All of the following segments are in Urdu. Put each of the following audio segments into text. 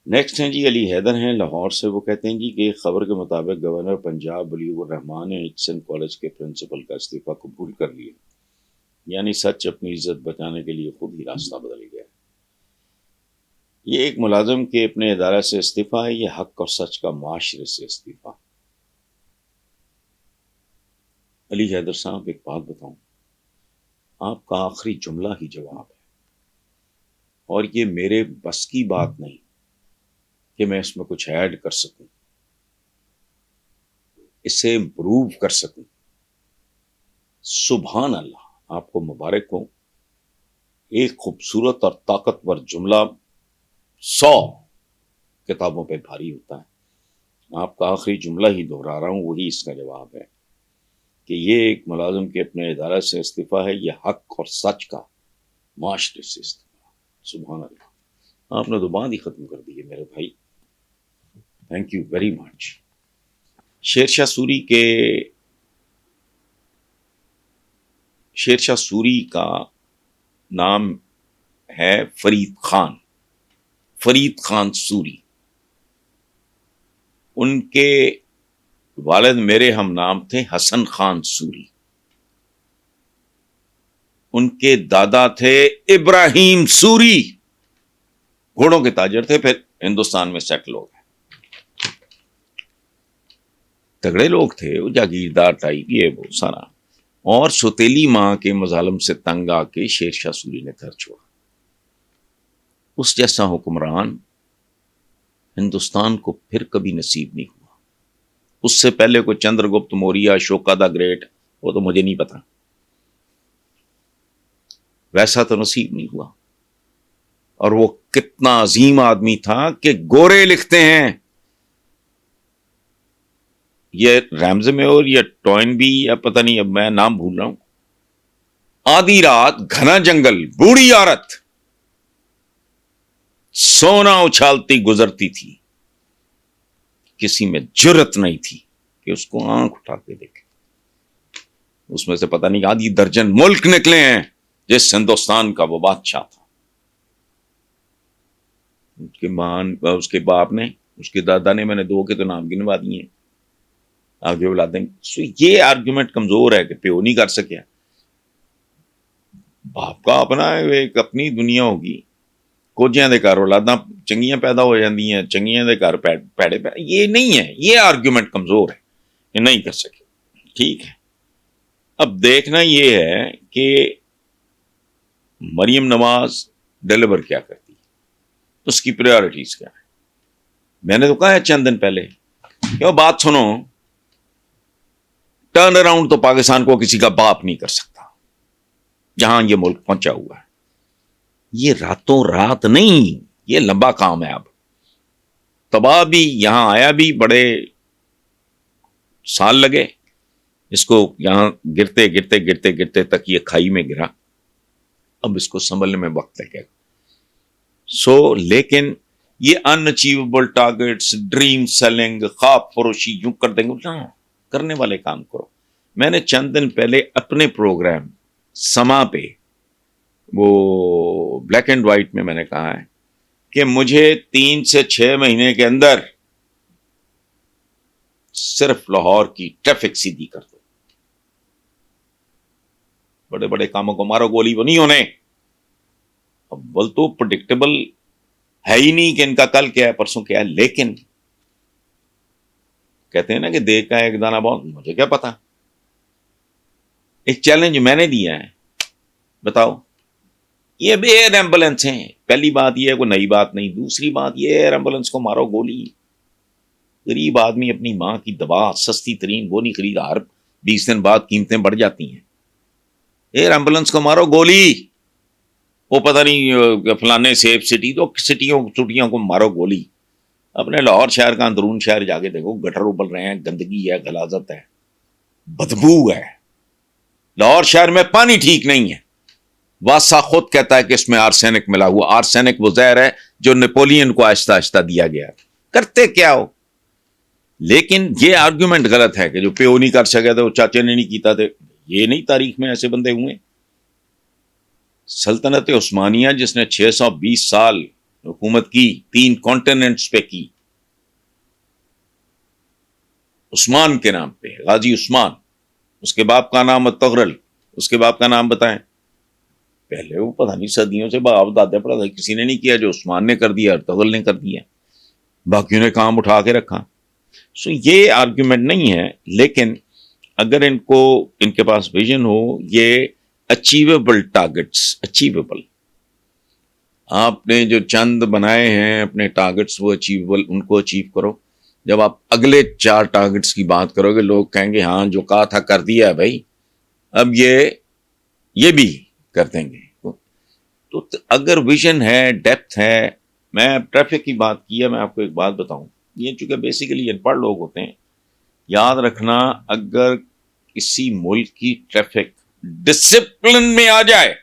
نیکسٹ ہیں جی علی حیدر ہیں لاہور سے. وہ کہتے ہیں جی کہ خبر کے مطابق گورنر پنجاب ولی الرحمان نے ایچسن کالج کے پرنسپل کا استعفیٰ قبول کر لیا. یعنی سچ اپنی عزت بچانے کے لیے خود ہی راستہ بدل گیا. یہ ایک ملازم کے اپنے ادارہ سے استعفیٰ ہے، یہ حق اور سچ کا معاشرے سے استعفیٰ. علی حیدر صاحب ایک بات بتاؤں، آپ کا آخری جملہ ہی جواب ہے، اور یہ میرے بس کی بات نہیں کہ میں اس میں کچھ ایڈ کر سکوں، اسے امپروو کر سکوں. سبحان اللہ، آپ کو مبارک ہو. ایک خوبصورت اور طاقتور جملہ 100 کتابوں پہ بھاری ہوتا ہے. آپ کا آخری جملہ ہی دہرا رہا ہوں، وہی اس کا جواب ہے کہ یہ ایک ملازم کے اپنے ادارہ سے استعفیٰ ہے، یہ حق اور سچ کا معاشرے سے استعفیٰ. سبحان اللہ، آپ نے تو بات ہی ختم کر دی ہے میرے بھائی. Thank you very much. Sher Shah Suri کا نام ہے فرید خان سوری. ان کے والد میرے ہم نام تھے حسن خان سوری. ان کے دادا تھے ابراہیم سوری، گھوڑوں کے تاجر تھے، پھر ہندوستان میں سیٹل ہو گئے. تگڑے لوگ تھے، وہ جاگیردار ٹائپ، یہ وہ سارا. اور سوتیلی ماں کے مظالم سے تنگ آ کے شیر شاہ سوری نے گھر چھوڑا. اس جیسا حکمران ہندوستان کو پھر کبھی نصیب نہیں ہوا. اس سے پہلے کوئی چندر گپت موریہ، اشوکا دا گریٹ، وہ تو مجھے نہیں پتا، ویسا تو نصیب نہیں ہوا. اور وہ کتنا عظیم آدمی تھا کہ گورے لکھتے ہیں، یہ ریمز میں اور یہ ٹوائن بھی، یا پتہ نہیں، اب میں نام بھول رہا ہوں. آدھی رات گھنا جنگل، بوڑھی عورت سونا اچھالتی گزرتی تھی، کسی میں جرت نہیں تھی کہ اس کو آنکھ اٹھا کے دیکھے. اس میں سے پتہ نہیں آدھی درجن ملک نکلے ہیں جس ہندوستان کا وہ بادشاہ تھا. اس کے باپ نے، اس کے دادا نے، میں نے 2 کے تو نام گنوا دیے ہیں، آگے بلا دیں. یہ آرگومنٹ کمزور ہے کہ پیو نہیں کر سکیا. باپ کا اپنا ایک اپنی دنیا ہوگی. کوجیاں دے گھر اولاداں چنگیاں پیدا ہو جاندی ہیں، چنگیاں دے گھر پیڑے. یہ نہیں ہے، یہ آرگومنٹ کمزور ہے، یہ نہیں کر سکے. ٹھیک ہے، اب دیکھنا یہ ہے کہ مریم نواز ڈیلیور کیا کرتی ہے، اس کی پریورٹیز کیا ہے. میں نے تو کہا ہے چند دن پہلے کہ بات سنو، ٹرن اراؤنڈ تو پاکستان کو کسی کا باپ نہیں کر سکتا جہاں یہ ملک پہنچا ہوا ہے. یہ راتوں رات نہیں، یہ لمبا کام ہے. اب تباہ بھی یہاں آیا بھی بڑے سال لگے اس کو، یہاں گرتے گرتے گرتے گرتے تک یہ کھائی میں گرا. اب اس کو سنبھلنے میں وقت لگے گا. لیکن یہ ان اچیویبل ٹارگیٹس، ڈریم سیلنگ، خواب فروشی یوں کر دیں گے، کرنے والے کام کرو. میں نے چند دن پہلے اپنے پروگرام سما پہ، وہ بلیک اینڈ وائٹ میں نے کہا ہے کہ مجھے 3 سے 6 مہینے کے اندر صرف لاہور کی ٹریفک سیدھی کر دو. بڑے بڑے کاموں کو مارو گولی وہ نہیں ہونے. اب بول تو پرڈکٹیبل ہے ہی نہیں کہ ان کا کل کیا ہے پرسوں کیا ہے. لیکن کہتے ہیں نا کہ دیکھ کا ایک دانہ بہت، مجھے کیا پتا. ایک چیلنج میں نے دیا ہے، بتاؤ. یہ بھی ایئر ایمبولینس ہیں. پہلی بات یہ ہے کوئی نئی بات نہیں. دوسری بات یہ ایئر ایمبولینس کو مارو گولی. غریب آدمی اپنی ماں کی دوا سستی ترین وہ نہیں خریدا، ہر 20 دن بعد قیمتیں بڑھ جاتی ہیں. ایئر ایمبولینس کو مارو گولی. وہ پتہ نہیں فلانے سیف سٹی، تو سٹیوں کو مارو گولی. اپنے لاہور شہر کا اندرون شہر جا کے دیکھو، گٹر ابل رہے ہیں، گندگی ہے، غلاظت ہے، بدبو ہے. لاہور شہر میں پانی ٹھیک نہیں ہے. واسا خود کہتا ہے کہ اس میں آرسینک ملا ہوا. آرسینک وہ زہر ہے جو نیپولین کو آہستہ آہستہ دیا گیا. کرتے کیا ہو؟ لیکن یہ آرگومنٹ غلط ہے کہ جو پیو نہیں کر سکے تھے وہ چاچے نے نہیں کیتا تھے. یہ نہیں، تاریخ میں ایسے بندے ہوئے. سلطنت عثمانیہ جس نے 620 سال حکومت کی 3 کانٹیننٹس پہ کی، عثمان کے نام پہ، غازی عثمان. اس کے باپ کا نام تغرل. اس کے باپ کا نام بتائیں. پہلے وہ پتہ نہیں صدیوں سے باپ دادا پڑا تھا، کسی نے نہیں کیا جو عثمان نے کر دیا اور تغرل نے کر دیا، باقیوں نے کام اٹھا کے رکھا. سو یہ آرگیومنٹ نہیں ہے، لیکن اگر ان کے پاس ویژن ہو، یہ اچیویبل ٹارگٹس، اچیویبل، آپ نے جو چند بنائے ہیں اپنے ٹارگٹس وہ اچیویبل، ان کو اچیو کرو. جب آپ اگلے 4 ٹارگٹس کی بات کرو گے، لوگ کہیں گے ہاں جو کہا تھا کر دیا ہے بھائی، اب یہ بھی کر دیں گے. تو اگر ویژن ہے، ڈیپتھ ہے. میں ٹریفک کی بات کی ہے، میں آپ کو ایک بات بتاؤں، یہ چونکہ بیسیکلی ان پڑھ لوگ ہوتے ہیں، یاد رکھنا اگر کسی ملک کی ٹریفک ڈسپلن میں آ جائے،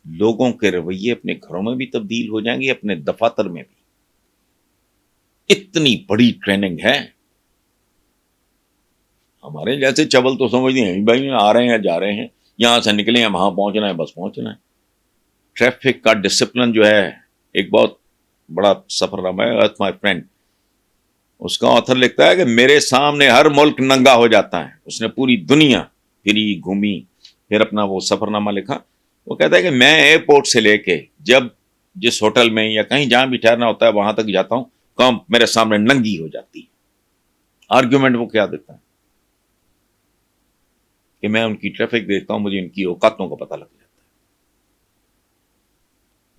لوگوں کے رویے اپنے گھروں میں بھی تبدیل ہو جائیں گے، اپنے دفاتر میں بھی. اتنی بڑی ٹریننگ ہے. ہمارے جیسے چبل تو سمجھتے ہیں بھائی آ رہے ہیں جا رہے ہیں، یہاں سے نکلے ہیں وہاں پہنچنا ہے، بس پہنچنا ہے. ٹریفک کا ڈسپلن جو ہے ایک بہت بڑا سفر نامہ ہے. ارتھ مائی فرینڈ، اس کا آتھر لکھتا ہے کہ میرے سامنے ہر ملک ننگا ہو جاتا ہے. اس نے پوری دنیا پھری گھومی، پھر اپنا وہ سفر نامہ لکھا. وہ کہتا ہے کہ میں ایئرپورٹ سے لے کے جب جس ہوٹل میں یا کہیں جہاں بھی ٹھہرنا ہوتا ہے وہاں تک جاتا ہوں، کام میرے سامنے ننگی ہو جاتی ہے. آرگیومنٹ وہ کیا دیتا ہے کہ میں ان کی ٹریفک دیکھتا ہوں، مجھے ان کی اوقاتوں کا پتہ لگ جاتا ہے.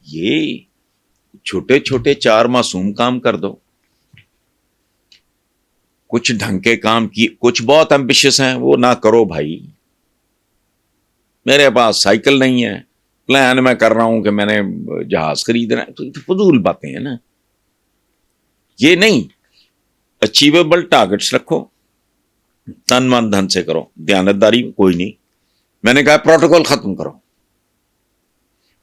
یہ چھوٹے چھوٹے 4 معصوم کام کر دو، کچھ ڈھنگ کے کام کی، کچھ بہت ایمبیشس ہیں وہ نہ کرو بھائی. میرے پاس سائیکل نہیں ہے، پلان میں کر رہا ہوں کہ میں نے جہاز خریدنا ہے، تو فضول باتیں ہیں نا. یہ نہیں، اچیویبل ٹارگٹس رکھو، تن من دھن سے کرو. دیانتداری کوئی نہیں. میں نے کہا پروٹوکول ختم کرو.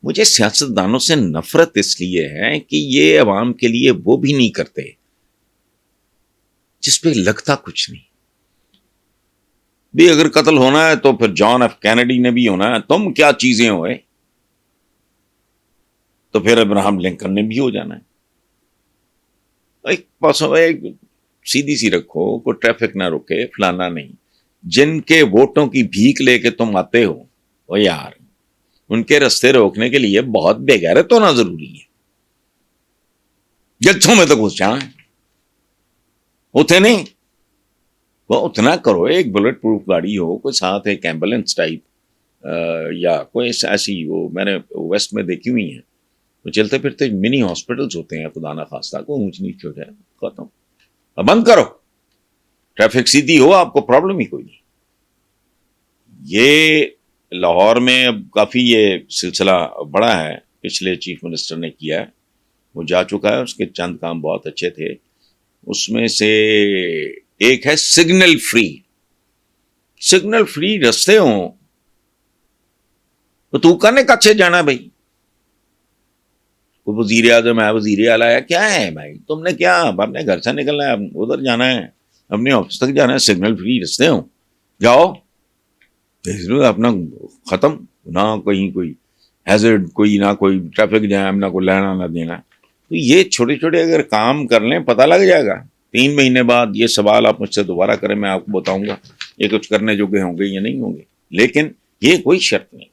مجھے سیاستدانوں سے نفرت اس لیے ہے کہ یہ عوام کے لیے وہ بھی نہیں کرتے جس پہ لگتا کچھ نہیں. بھی اگر قتل ہونا ہے تو پھر جان ایف کینیڈی نے بھی ہونا ہے، تم کیا چیزیں ہوئے، تو پھر ابراہم لنکن نے بھی ہو جانا ہے. ایک سیدھی سی رکھو، کوئی ٹریفک نہ روکے، فلانا نہیں. جن کے ووٹوں کی بھیک لے کے تم آتے ہو، وہ یار ان کے رستے روکنے کے لیے بہت بے غیرت ہونا ضروری ہے. جلسوں میں تو گھس جانا اتنے نہیں، وہ اتنا کرو. ایک بلٹ پروف گاڑی ہو، کوئی ساتھ ایک ایمبولینس ٹائپ یا کوئی ایسی، وہ میں نے ویسٹ میں دیکھی ہوئی ہیں، وہ چلتے پھرتے منی ہاسپٹلس ہوتے ہیں، خدا نہ خواستہ کو اونچ نیچ ہو جائے، ختم، بند کرو. ٹریفک سیدھی ہو، آپ کو پرابلم ہی کوئی نہیں. یہ لاہور میں اب کافی یہ سلسلہ بڑا ہے، پچھلے چیف منسٹر نے کیا ہے، وہ جا چکا ہے، اس کے چند کام بہت اچھے تھے. اس میں سے ایک ہے سگنل فری. سگنل فری رستے ہوں تو کرنے کچھ جانا بھائی. کوئی وزیر اعظم ہے، وزیر اعلیٰ ہے، کیا ہے بھائی تم نے کیا اپنے گھر سے نکلنا ہے، ادھر جانا ہے، اپنے آفس تک جانا ہے، سگنل فری رستے ہوں جاؤ، اپنا ختم. نہ کہیں کوئی ہیزرڈ، کوئی نہ کوئی ٹریفک جام، نہ کوئی لینا نہ دینا. تو یہ چھوٹے چھوٹے اگر کام کر لیں پتہ لگ جائے گا. 3 مہینے بعد یہ سوال آپ مجھ سے دوبارہ کریں، میں آپ کو بتاؤں گا یہ کچھ کرنے جوگے ہوں گے یا نہیں ہوں گے. لیکن یہ کوئی شرط نہیں.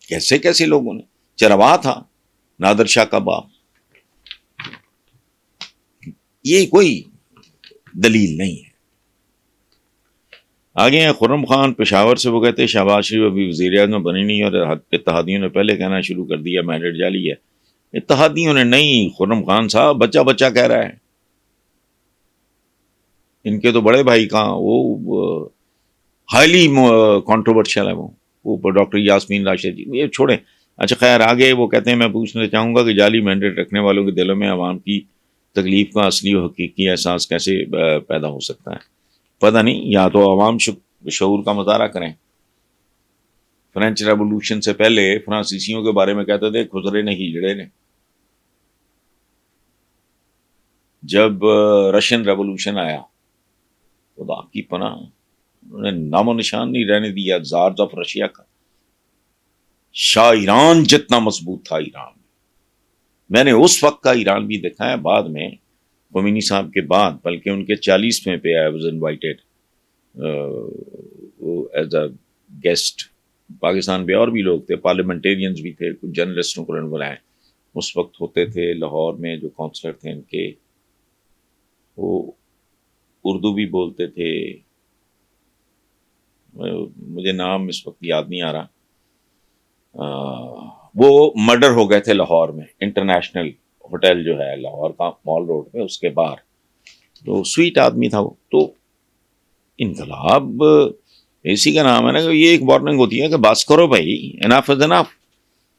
کیسے کیسے لوگوں نے، چروا تھا نادر شاہ کا باپ، یہ کوئی دلیل نہیں ہے. آگے ہیں خرم خان پشاور سے، وہ کہتے ہیں شہباز شریف ابھی وزیر اعظم بنی نہیں اور اتحادیوں نے پہلے کہنا شروع کر دیا مینڈیٹ جعلی ہے. اتحادیوں نے نہیں، خرم خان صاحب بچہ بچہ کہہ رہا ہے. ان کے تو بڑے بھائی کہاں، وہ ہائیلی کانٹروورشل ہے، وہ ڈاکٹر یاسمین راشد جی، یہ چھوڑیں. اچھا خیر آگے وہ کہتے ہیں میں پوچھنا چاہوں گا کہ جعلی مینڈیٹ رکھنے والوں کے دلوں میں عوام کی تکلیف کا اصلی و حقیقی احساس کیسے پیدا ہو سکتا ہے. پتہ نہیں، یا تو عوام شعور کا مظاہرہ کریں. فرینچ ریولوشن سے پہلے فرانسیسیوں کے بارے میں کہتے تھے خزرے نے ہجڑے نے. جب رشین ریولوشن آیا، خدا کی پناہ، انہوں نے نام و نشان نہیں رہنے دیا زارز آف رشیا کا. شاہ ایران جتنا مضبوط تھا ایران، میں نے اس وقت کا ایران بھی دیکھا ہے، بعد میں خمینی صاحب کے بعد، بلکہ ان کے 40ویں پہ I was invited as a guest. Pakistan میں اور بھی لوگ تھے، پارلیمنٹیرینز بھی تھے، کچھ جرنلسٹوں کو بلائے. اس وقت ہوتے تھے لاہور میں جو کونسلر تھے ان کے، وہ اردو بھی بولتے تھے، مجھے نام اس وقت یاد نہیں آ رہا. وہ مرڈر ہو گئے تھے لاہور میں، انٹرنیشنل ہوٹل جو ہے لاہور کا مال روڈ پہ، اس کے باہر. تو سویٹ آدمی تھا وہ. تو انقلاب اسی کا نام ہے نا کہ یہ ایک وارننگ ہوتی ہے کہ بس کرو بھائی، انف از انف.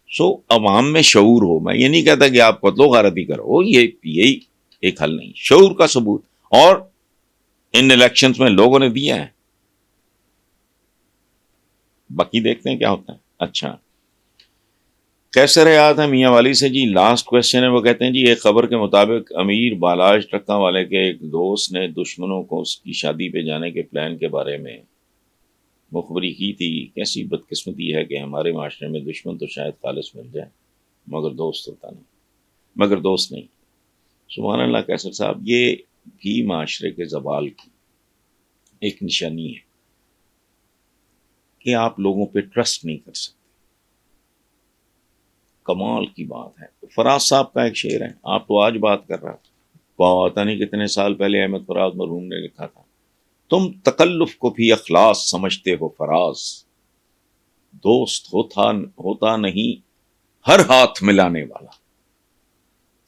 سو عوام میں شعور ہو. میں یہ نہیں کہتا کہ آپ قتل و غارت ہی کرو، یہی ایک حل نہیں. شعور کا ثبوت، اور ان الیکشنز میں لوگوں نے دیا ہے. باقی دیکھتے ہیں کیا ہوتا ہے. اچھا، کیسے رہا تھا میاں والی سے جی؟ لاسٹ کوشچن ہے. وہ کہتے ہیں جی ایک خبر کے مطابق امیر بالاج ٹرکاں والے کے ایک دوست نے دشمنوں کو اس کی شادی پہ جانے کے پلان کے بارے میں مخبری کی تھی. کیسی بدقسمتی ہے کہ ہمارے معاشرے میں دشمن تو شاید خالص مل جائے مگر دوست ہوتا نہیں، مگر دوست نہیں. سبحان اللہ کیسر صاحب، یہ بھی معاشرے کے زوال کی ایک نشانی ہے کہ آپ لوگوں پہ ٹرسٹ نہیں کر سکتے. کمال کی بات ہے. فراز صاحب کا ایک شعر ہے، آپ تو آج بات کر رہا تھا، پتہ نہیں کتنے سال پہلے احمد فراز مرحوم نے لکھا تھا. تم تکلف کو بھی اخلاص سمجھتے ہو فراز، دوست ہوتا نہیں ہر ہاتھ ملانے والا.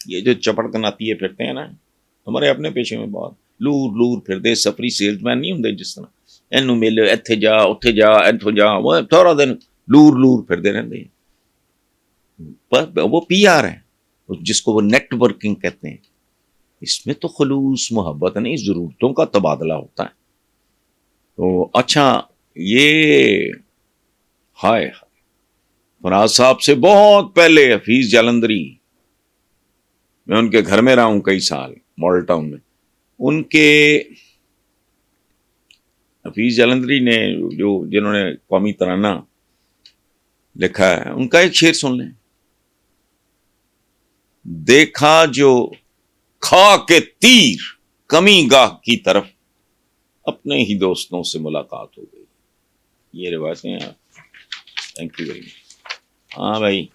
یہ جو چپڑکناتی پھرتے ہیں نا ہمارے اپنے پیشے میں، بہت لور پھرتے، سفری سیلز مین نہیں ہوں جس طرح اینو مل اتھے جا اتھے جا اتھو جا، وہ تھوڑا دن لور پھرتے رہتے ہیں. وہ پی آر ہے جس کو وہ نیٹ ورکنگ کہتے ہیں. اس میں تو خلوص محبت نہیں، ضرورتوں کا تبادلہ ہوتا ہے. تو اچھا، یہ ہائے فراز صاحب سے بہت پہلے حفیظ جالندری، میں ان کے گھر میں رہا ہوں کئی سال ماڈل ٹاؤن میں. ان کے حفیظ جالندری نے جنہوں نے قومی ترانہ لکھا ہے، ان کا ایک شعر سن لیں. دیکھا جو کھا کے تیر کمی گاہ کی طرف، اپنے ہی دوستوں سے ملاقات ہو گئی. یہ روایتیں. Thank you very much. ہاں بھائی.